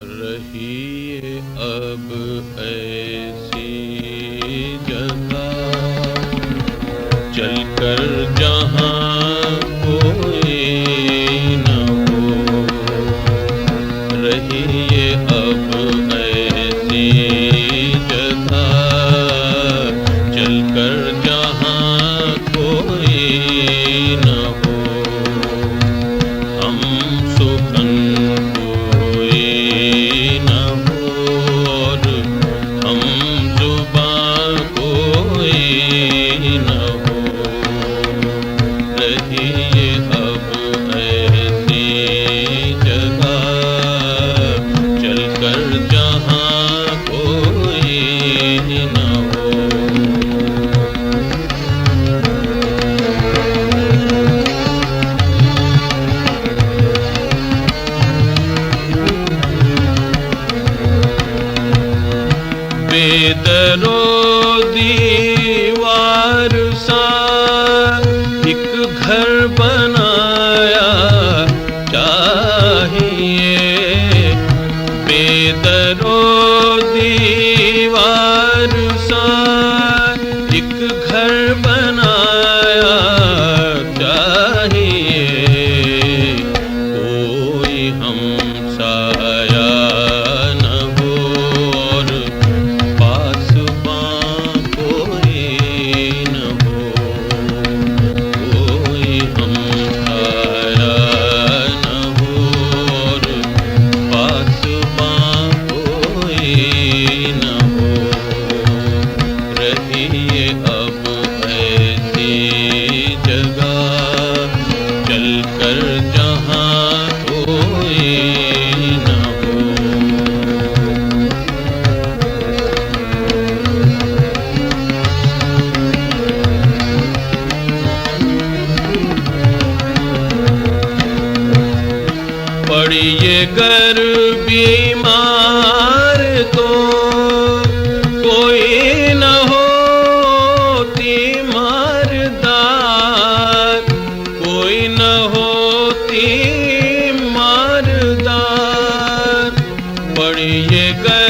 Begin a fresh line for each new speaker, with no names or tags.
रही अब ऐसी जगह चलकर जहाँ कोई न हो। रही अब ऐसी जगह चलकर जहाँ कोई न हो। हम सुखन बेदरो दीवार सा एक घर बनाया चाहिए। बेदरो दीवार सा एक घर बनाया चाहिए। कोई हमसाया न हो और पड़िए गर बीमार तो कोई न होती मारदार। कोई न होती मारदार। पड़िए गर